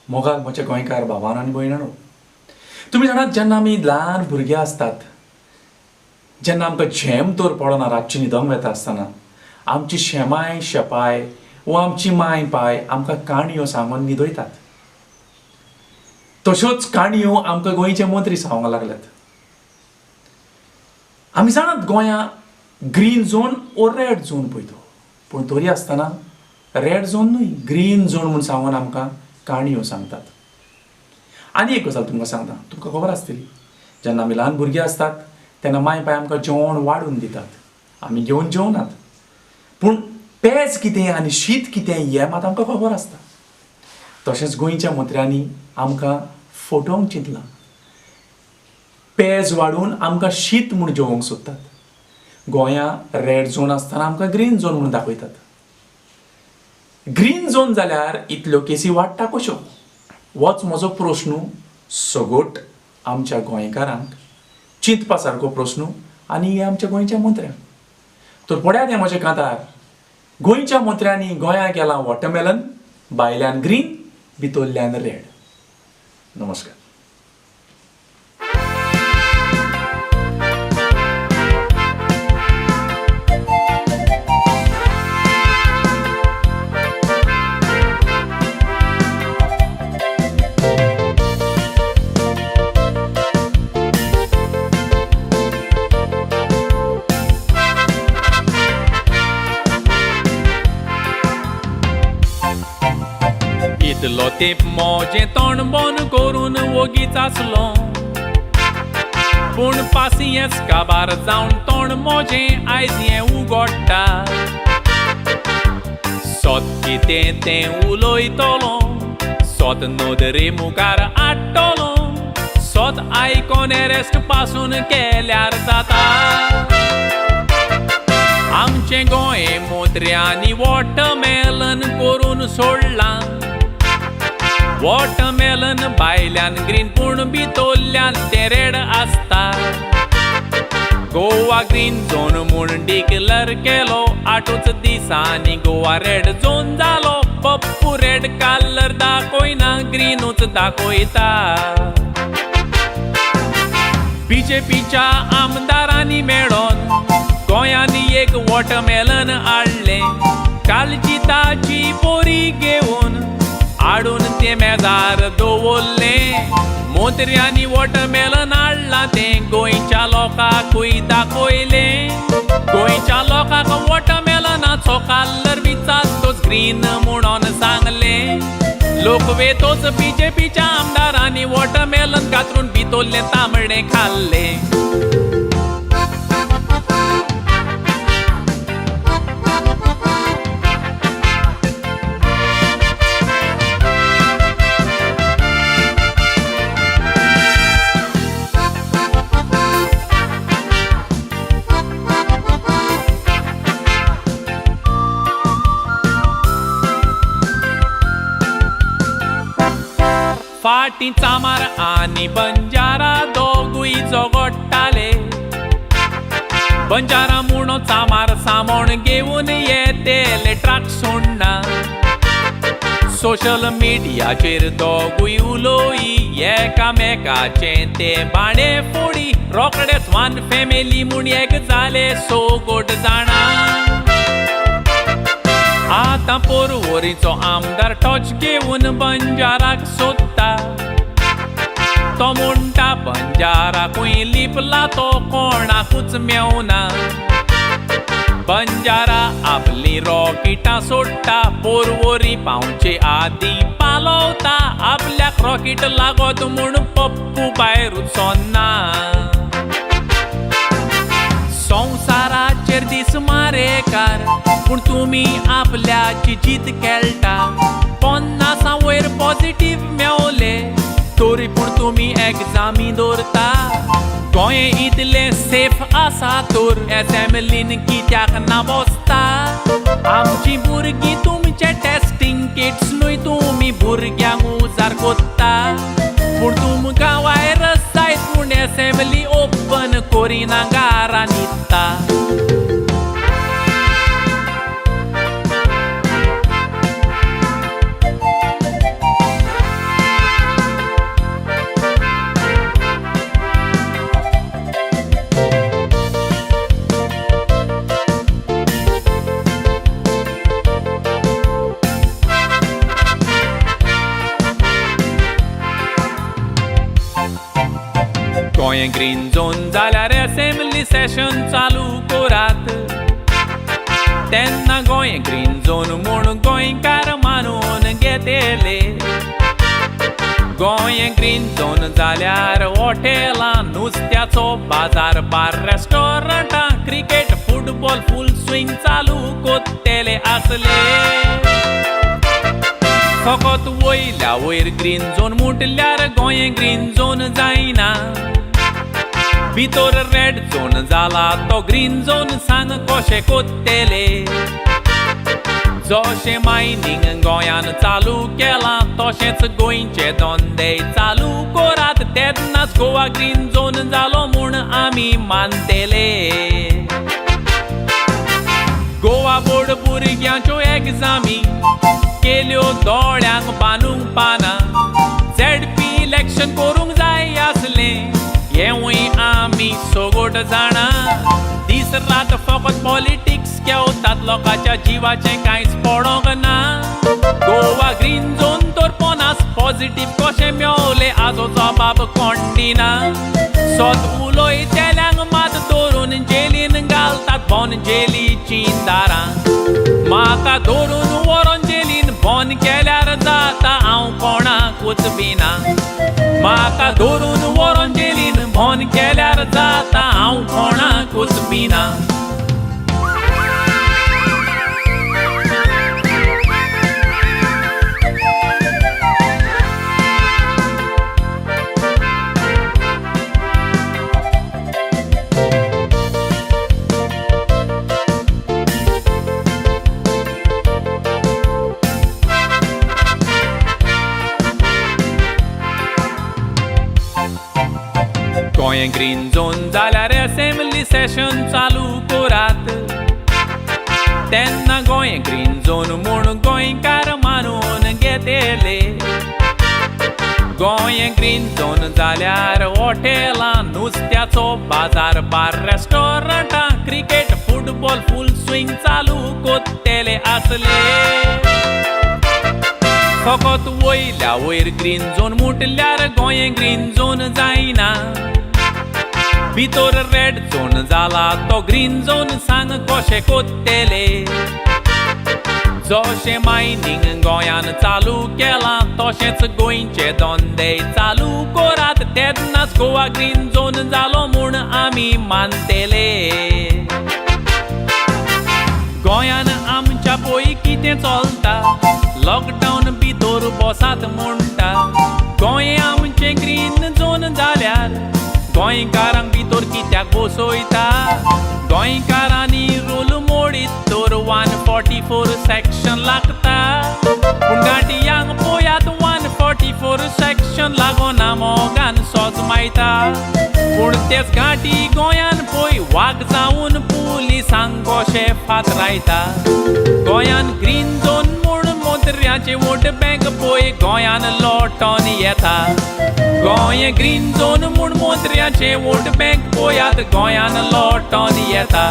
मोगाल म्हज्या गोंयकार भावांनो आनी भयणांनो, तुमी जाणात जेन्ना आमी ल्हान भुरगे आसतात, जेन्ना आमकां झेम तर पडना रातची न्हिदोंक वेता आसतना आमची शेमाय शेपाय वा आमची माय पाय आमकां काणयो सांगून न्हिदयतात. तश्योच काणयो आमकां गोंयचे मंत्री सांगूंक लागल्यात. आमी जाणात गोंया ग्रीन झोन ओ रेड झोन पळय तो, पूण तरी आसतना रेड झोन न्हय ग्रीन झोन म्हूण सांगून आमकां काणयो सांगतात. आनी एक गजाल तुमकां सांगता, तुमकां खबर आसतली, जेन्ना आमी ल्हान भुरगीं असतात तेन्ना माय पाय आमकां जेवण वाडून दितात, आमी घेवन जेवनात, पूण पेज कितें आनी शीत कितें हें मात आमकां खबर आसता. तशेंच गोंयच्या मंत्र्यांनी आमकां फटोवंक चिंतलां. पेज वाडून आमकां शीत म्हूण जेवंक सोदतात. गोंया रेड झोन आसतना आमकां ग्रीन झोन म्हूण दाखयतात. ग्रीन झोन जाल्यार इतल्यो केसी वाडटा कश्यो? होच म्हजो प्रस्न सगोट आमच्या गोंयकारांक चिंतपा सारको प्रस्न आनी हे आमच्या गोंयच्या मंत्र्यांक. तर पळयात हें म्हजें कांतार, गोंयच्या मंत्र्यांनी गोंया केलां वॉटरमेलन, भायल्यान ग्रीन भितरल्यान रेड. नमस्कार. इतलो तेंप मोजें तोंड बंद करून वोगीच आसलो, पूण पासियेंस काबार जावन तोंड मोजें आयज हें उगडटा. सोत कितें तें उलोयतलो, सोत नदरे मुखार हाडटलो, सोत आयकोन एरेस्ट पासून केल्यार जाता. आमचें गोंय मंत्र्यांनी वॉटरमेलन करून सोडलां. वॉटरमेलन भायल्यान ग्रीन पूण भितरल्यान तें रेड आसता. गोवा ग्रीन झोन म्हूण डिक्लेर केलो, 8 दिसांनी गोवा रेड झोन जालो. पप्पू रेड कलर दाखयना, ग्रीनूच दाखयता. बीजेपीच्या आमदारांनी मेळोन गोंयांनी एक वॉटरमेलन हाडलें. कालची ताची बोरी घेवन हाडून तें मेजार दवरलें. मंत्र्यांनी वॉटरमेलन हाडलां तें गोंयच्या लोकांकूय दाखयलें. गोंयच्या लोकांक वॉटरमेलनाचो कलर बी तोच ग्रीन म्हणून सांगलें. लोक वेतोच बीजेपीच्या आमदारांनी वॉटरमेलन कातरून भितरलें तांबडें खाल्लें. फाटीं चामार आनी बंजारा दोगूय झगडटाले. बंजारा म्हणून चामार सामोण घेवन येतेले ट्रक सोडना. सोशल मिडियाचेर दोगूय उलोई एकामेकाचें ते बाणे फोडी. रोकडेच वन फॅमिली म्हूण एक जाले सोगोट जाणां. आतां पोरवोरीचो आमदार टॉर्च घेवन बंजाराक सोदता. तो म्हणटा बंजाराकूय लिपला तो कोणाकूच मेवना. बंजारा आपली रॉकेटां सोडटा, पोरवोरी पावचे आदीं पालवता. आपल्याक रॉकेट लागोत म्हूण पप्पू भायर सोन्ना. संवसाराचेर दीस मारेकार, पूण तुमी आपल्याची जीत खेळटा. 50 वयर पॉझिटिव्ह मेवले, तरी पूण तुमी एग्जामी दवरता. गोंय इतलें सेफ आसा तर एसेंब्लीन कित्याक ना बसता. आमची भुरगीं तुमचे टेस्टिंग किट्स न्हय तुमी भुरग्यांक उजार कोत्ता. पूण तुमकां वायरस जायत म्हूण एसेंब्ली ओपन करिना गारा न्हिदता. गोंय ग्रीन झोन जाल्यार असेंब्ली सेशन चालू करात तेन्ना गोंय ग्रीन झोन म्हूण गोंयकार मानून घेतले गोंय ग्रीन झोन जाल्यार हॉटेलां नुस्त्याचो बाजार बार रेस्टॉरंटां क्रिकेट फुटबॉल फूल स्विंग चालू कोत्तेले आसले फकत वयल्या वयर ग्रीन झोन म्हटल्यार गोंय ग्रीन झोन जायना भितर रेड झोन जाला तो ग्रीन झोन सांग कशें कोत्तेले जशें मायनींग गोंयान चालू केलां तशेंच गोंयचे धंदे चालू करात तेन्नाच गोवा ग्रीन झोन जालो म्हूण आमी मानतेले गोवा बोर्ड भुरग्यांच्यो एग्जामी केल्यो दोळ्यांक बांदूंक पाना ZP इलेक्शन करूंक जाय आसलें हेंवूय आमी सोगोट जाणा दीस रात फकत पॉलिटिक्स केवतात लोकांच्या जिवाचें कांयच पडोंक ना गोवा ग्रीन झोन तर पोनास पॉझिटीव कशें मेवलें हाचो जबाब कोण दिना सोत उलयतेल्यांक मात धरून जेलीन घालतात बोन जेलीचीं दारां म्हाका धरून व्हरोन जेलीन बोन केल्यार जाता हांव कोणाकूच भिना म्हाका धरून व्हरोन जेलीन बोन केल्यार जाता हांव कोणाकूच भिना गोंय ग्रीन झोन जाल्यार असेंब्ली सेशन चालू करात तेन्ना गोंय ग्रीन झोन म्हूण गोंयकार मानून घेतले गोंय ग्रीन झोन जाल्यार हॉटेलां नुस्त्याचो बाजार बार रेस्टॉरंटां क्रिकेट फुटबॉल फूल स्विंग चालू कोत्तेले आसले फकत वयल्या वयर ग्रीन झोन म्हटल्यार गोंय ग्रीन झोन जायना भितर रेड झोन जाला तो ग्रीन झोन सांग कशें कोत्तेले जशें मायनींग गोंयान चालू केलां तशेंच गोंयचे धंदे चालू करात तेन्नाच गोवा ग्रीन झोन जालो म्हूण आमी मानतेले गोंयान आमच्या पळय कितें चलता लॉकडावन भितर बसात म्हणटा गोंय आमचें ग्रीन झोन जाल्यार गोंयकारांक भितर कित्याक बसयता गोंयकारांनी रूल मोडीत तर 144 सेक्शन लागता पूण गांठयांक पळयात 144 सेक्शन लागोना मोगान सोज मायता पूण तेच गांठी गोंयान पळय वाग जावन पुलिसांक कशें फातरायता गोंयान ग्रीन झोन म्हूण मंत्र्याचे वोट बँक पळय गोंयान लोटोन येता गोंय ग्रीन झोन म्हूण मंत्र्याचे वोट बँक पळयात गोंयान लोटोन येता